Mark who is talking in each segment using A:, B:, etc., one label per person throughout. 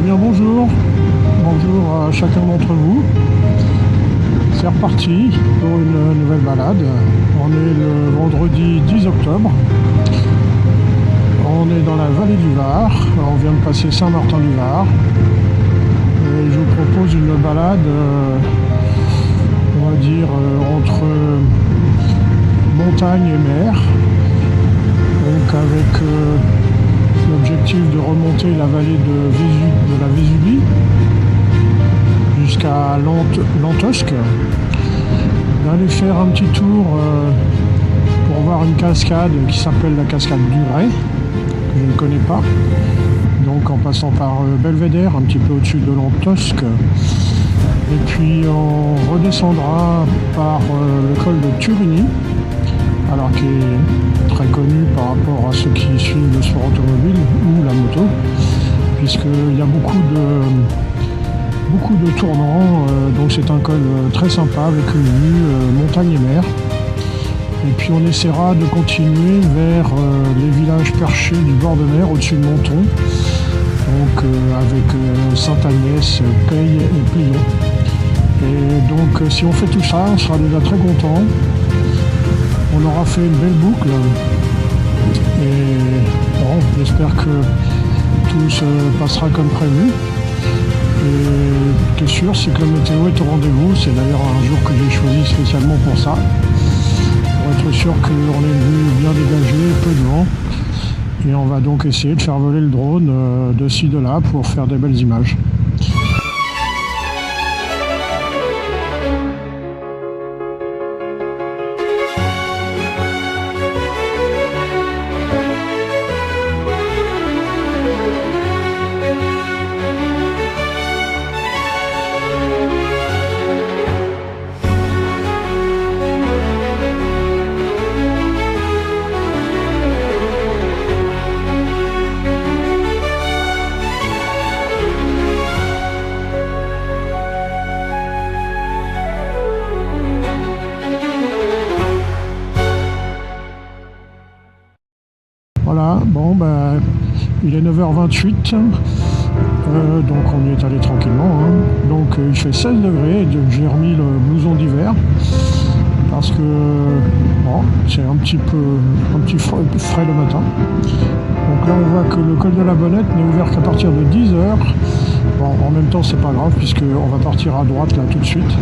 A: bien bonjour, bonjour à chacun d'entre vous. C'est reparti pour une nouvelle balade. On est le vendredi 10 octobre. On est dans la vallée du Var. On vient de passer Saint-Martin-du-Var. Et je vous propose une balade, on va dire, entre montagne et mer. Donc avec l'objectif de remonter la vallée de la Vésubie jusqu'à Lantosque, d'aller faire un petit tour pour voir une cascade qui s'appelle la cascade du Ray, que je ne connais pas, donc en passant par Belvédère, un petit peu au-dessus de Lantosque, et puis on redescendra par le col de Turini, alors qui est très connu par rapport à ceux qui suivent le sport automobile ou la moto, puisqu'il y a beaucoup de tournants, donc c'est un col très sympa avec une vue montagne et mer. Et puis on essaiera de continuer vers les villages perchés du bord de mer au-dessus de Menton, donc avec Sainte-Agnès, Peille et Plion. Et donc si on fait tout ça, on sera déjà très content. On aura fait une belle boucle et bon, j'espère que tout se passera comme prévu. Et ce qui est sûr, c'est que la météo est au rendez-vous. C'est d'ailleurs un jour que j'ai choisi spécialement pour ça, pour être sûr qu'on ait une vue bien dégagée, peu de vent. Et on va donc essayer de faire voler le drone de ci, de là pour faire des belles images. Voilà, bon, il est 9h28, donc on y est allé tranquillement, hein. Donc il fait 16 degrés, et j'ai remis le blouson d'hiver, parce que bon, c'est un petit frais le matin. Donc là on voit que le col de la Bonnette n'est ouvert qu'à partir de 10h. Bon, en même temps c'est pas grave, puisqu'on va partir à droite là tout de suite,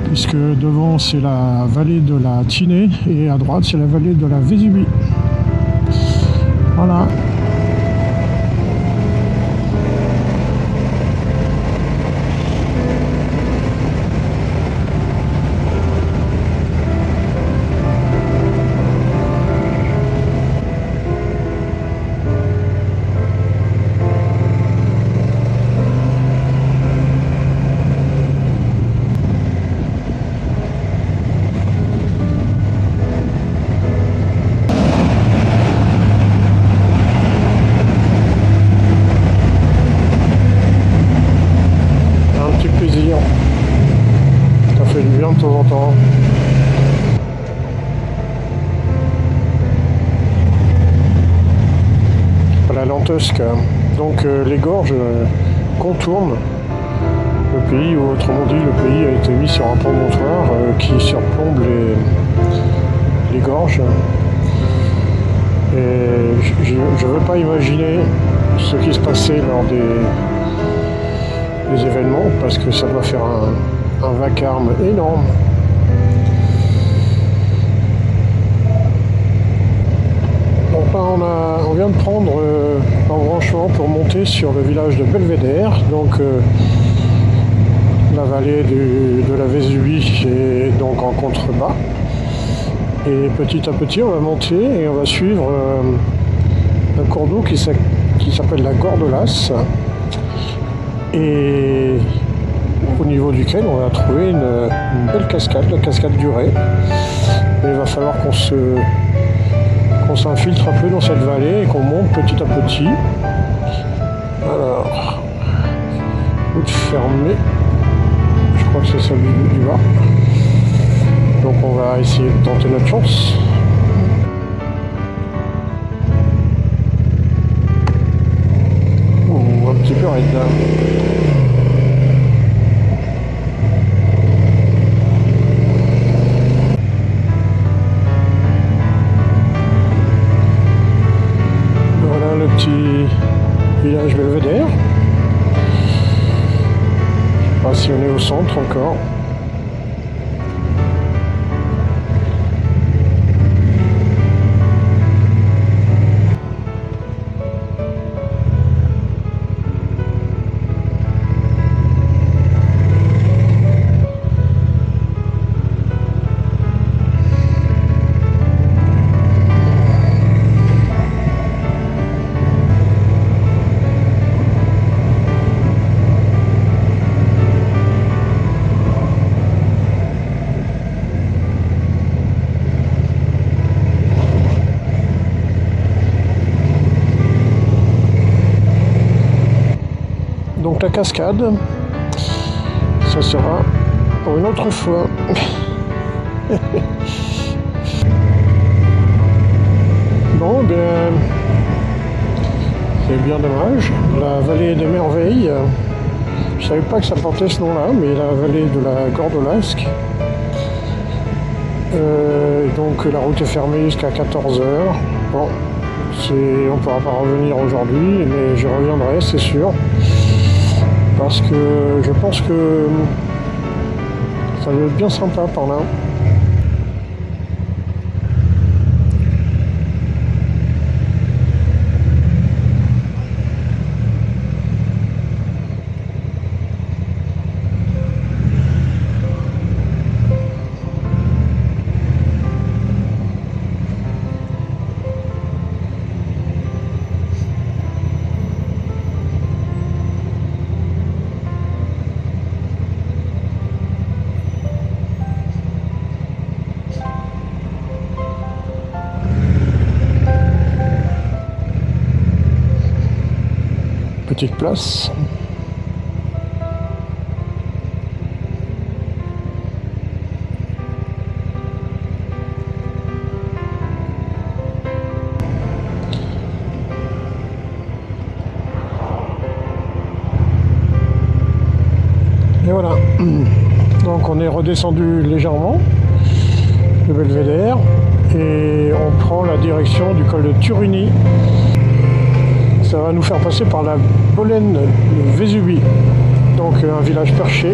A: puisque devant c'est la vallée de la Tinée, et à droite c'est la vallée de la Vésubie. Voilà. Ça fait du bien de temps en temps. La Lantosque, donc les gorges contournent le pays, ou autrement dit, le pays a été mis sur un promontoire qui surplombe les gorges. Et je ne veux pas imaginer ce qui se passait lors des événements, parce que ça doit faire un vacarme énorme. Donc là on vient de prendre l'embranchement pour monter sur le village de Belvédère, donc la vallée de la Vésubie est donc en contrebas. Et petit à petit on va monter et on va suivre un cours d'eau qui s'appelle la Gordolas, et au niveau duquel on va trouver une belle cascade, la cascade du Ray. Et il va falloir qu'on s'infiltre un peu dans cette vallée et qu'on monte petit à petit. Alors, route fermée, je crois que c'est celle du bas. Donc on va essayer de tenter notre chance. Un petit peu raide. Voilà le petit village Belvédère. Je sais pas si on est au centre encore. Donc la cascade, ça sera pour une autre fois. Bon, bien, c'est bien dommage. La vallée des merveilles, je savais pas que ça portait ce nom-là, mais la vallée de la Gordolasque. Donc la route est fermée jusqu'à 14 h. Bon, on ne pourra pas revenir aujourd'hui, mais je reviendrai, c'est sûr. Parce que je pense que ça va être bien sympa par là. Petite place. Et voilà. Donc on est redescendu légèrement de Belvédère et on prend la direction du col de Turini. Ça va nous faire passer par la Bolène Vesubie, donc un village perché.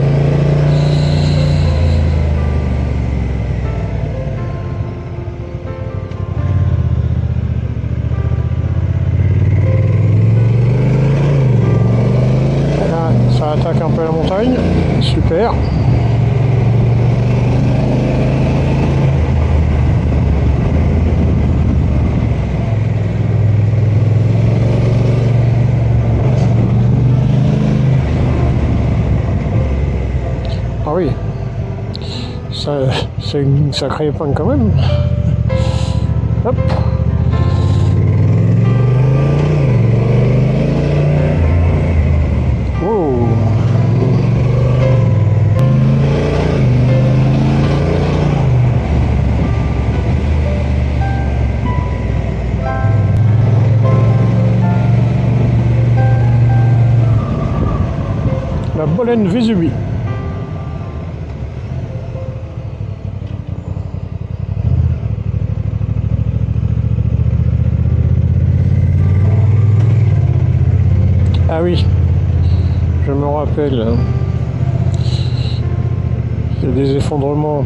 A: Là, ça attaque un peu la montagne, super. Ah oui, c'est une sacrée pointe quand même. Hop. Oh. La Bolène Vesubie. Ah oui, je me rappelle, il y a des effondrements.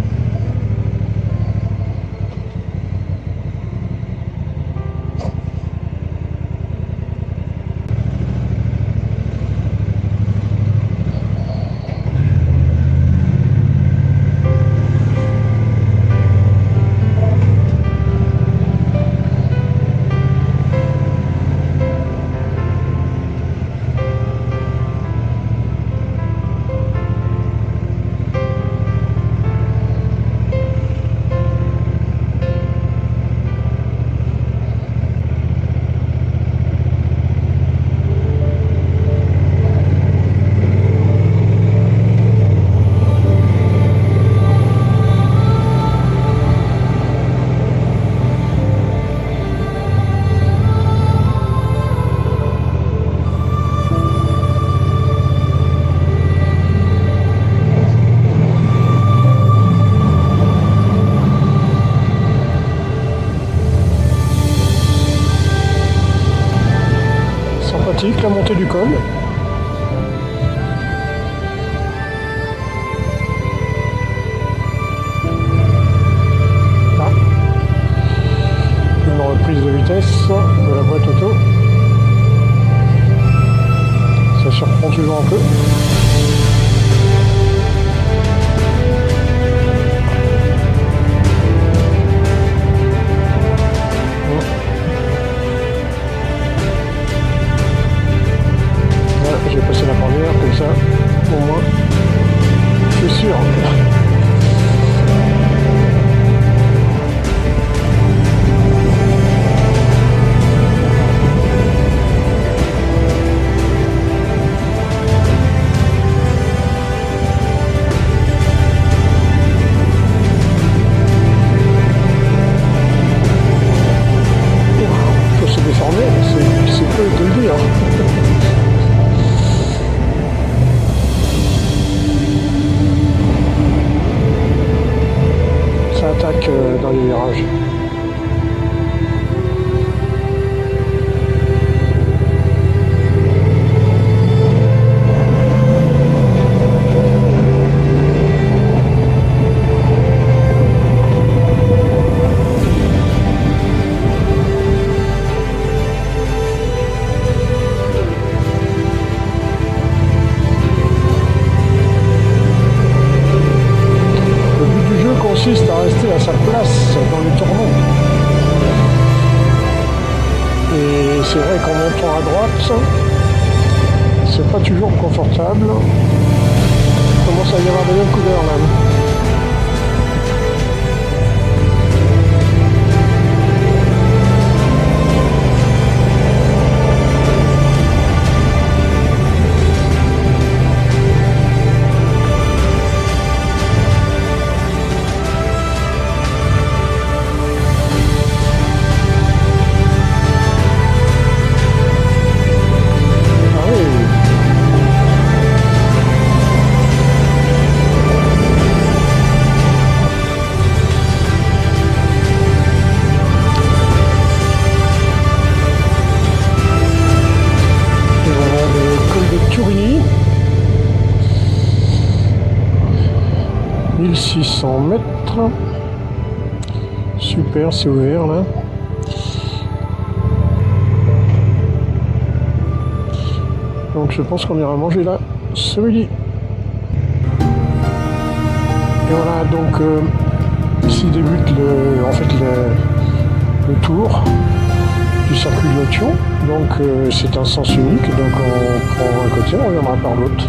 A: sympathique la montée du col. Là. Une reprise de vitesse de la boîte auto. Ça surprend toujours un peu. J'ai passé la première, comme ça, au moins, je suis sûr. Faut se déformer, c'est peu de le dire. Attaque dans les virages. Consiste à rester à sa place dans les tournants. Et c'est vrai qu'en montant à droite, c'est pas toujours confortable. Il commence à y avoir des belles couleurs là. Turini, 1600 mètres, super, c'est ouvert là. Donc je pense qu'on ira manger là ce midi. Et voilà, donc ici débute le tour du circuit de Lotion. Donc c'est un sens unique, donc on prend un côté, on reviendra par l'autre.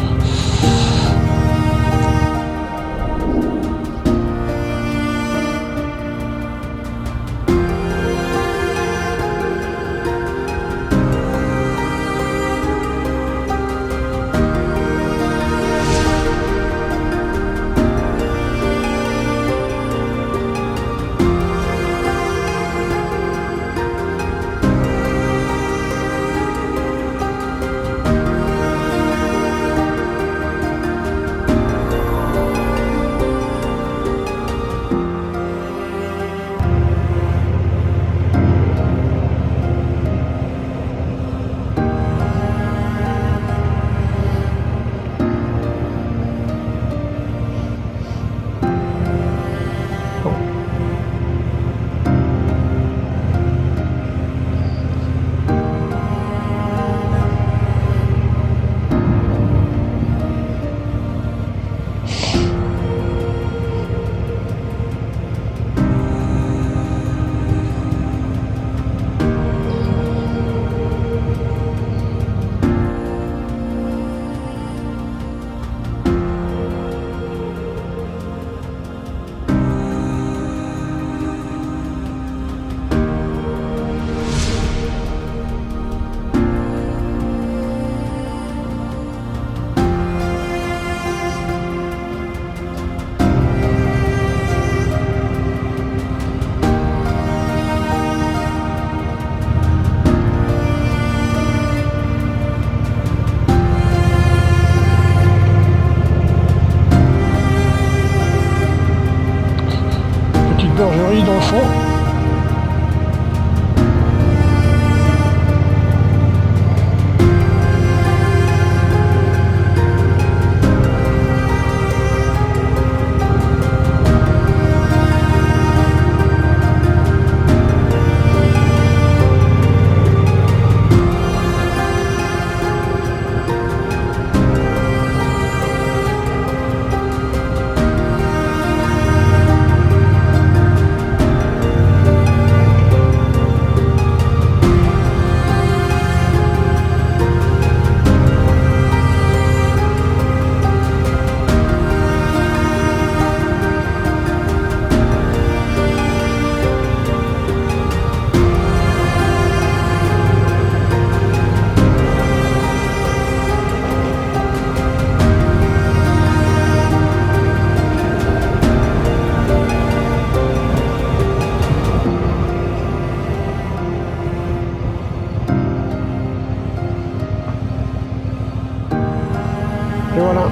A: Et voilà.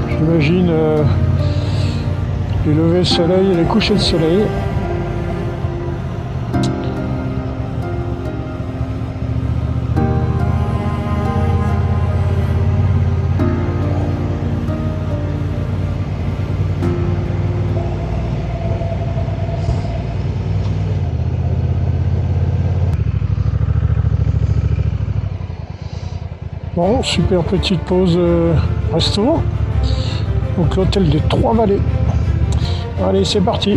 A: J'imagine les levées de soleil et les couchers de soleil. Bon, super petite pause resto. Donc l'hôtel des Trois-Vallées. Allez, c'est parti.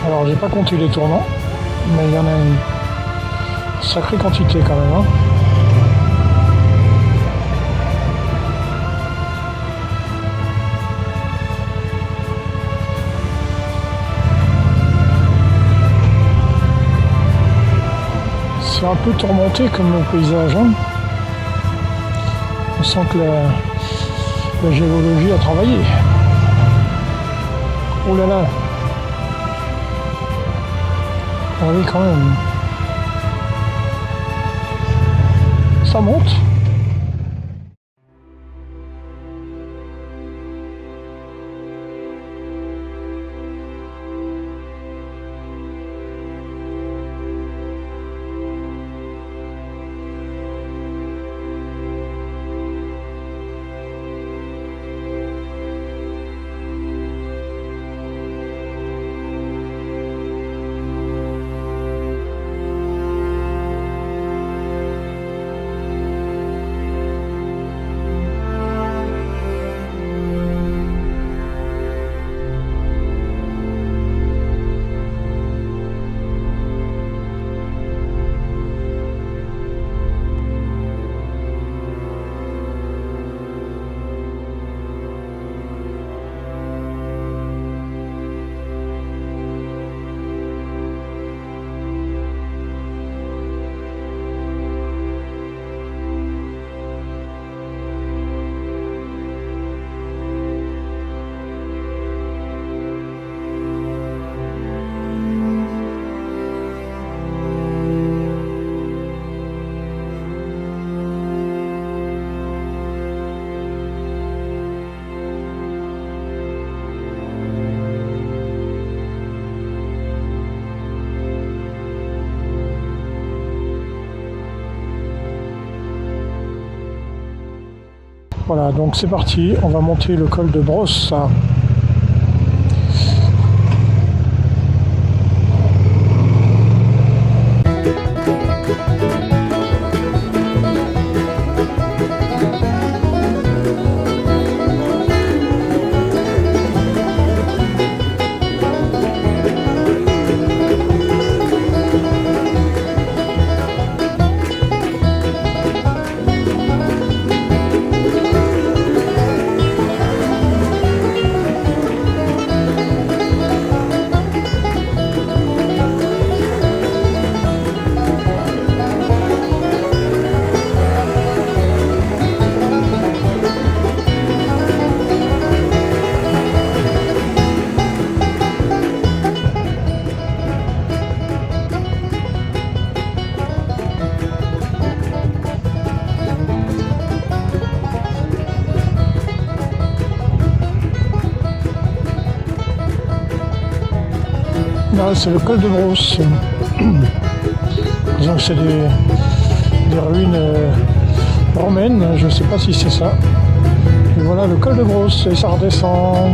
A: Alors j'ai pas compté les tournants, mais il y en a une sacrée quantité quand même. C'est un peu tourmenté comme le paysage. On sent que la géologie a travaillé. Oh là là. Ah oui, quand même. Ça monte. Voilà, donc c'est parti, on va monter le col de Brossa. Là, c'est le col de Brosse. Donc c'est des ruines romaine, je ne sais pas si c'est ça. Et voilà le col de Brosse et ça redescend.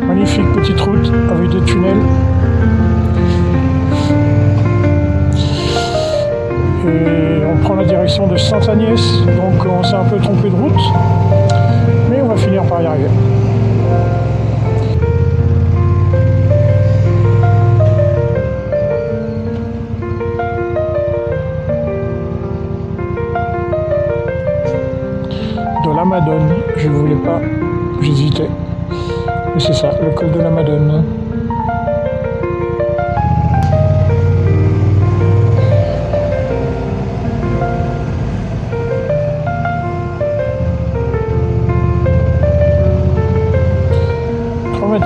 A: Magnifique petite route avec des tunnels. Et on prend la direction de Sainte-Agnès, donc on s'est un peu trompé de route, mais on va finir par y arriver. De la Madone, je voulais pas, j'hésitais. Et c'est ça, le col de la Madone.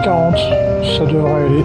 A: .40, ça devrait aller.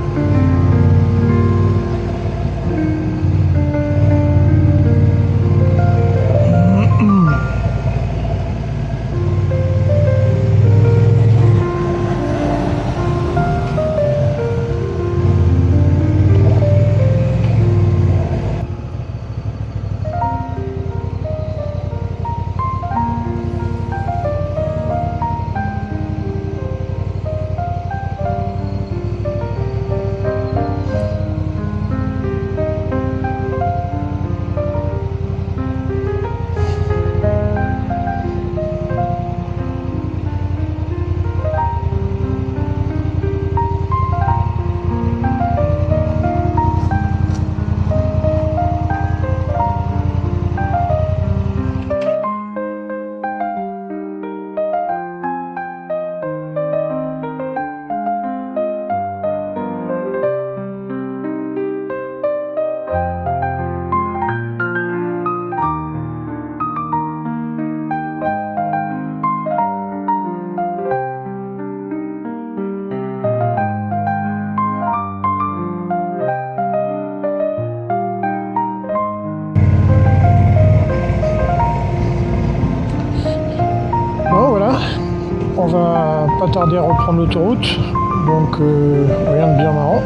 A: On va pas tarder à reprendre l'autoroute, donc rien de bien marrant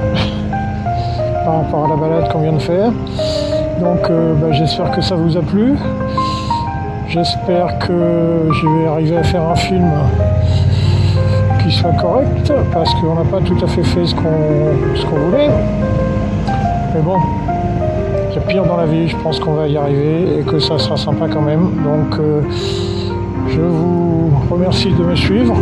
A: par rapport à la balade qu'on vient de faire. Donc j'espère que ça vous a plu. J'espère que je vais arriver à faire un film qui soit correct, parce qu'on n'a pas tout à fait fait ce qu'on voulait. Mais bon, il y a pire dans la vie, je pense qu'on va y arriver et que ça sera sympa quand même. Donc je vous remercie de me suivre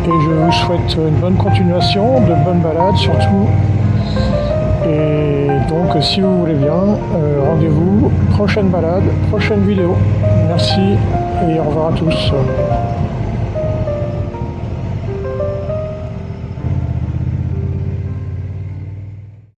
A: et je vous souhaite une bonne continuation, de bonnes balades surtout. Et donc si vous voulez bien, rendez-vous, prochaine balade, prochaine vidéo. Merci et au revoir à tous.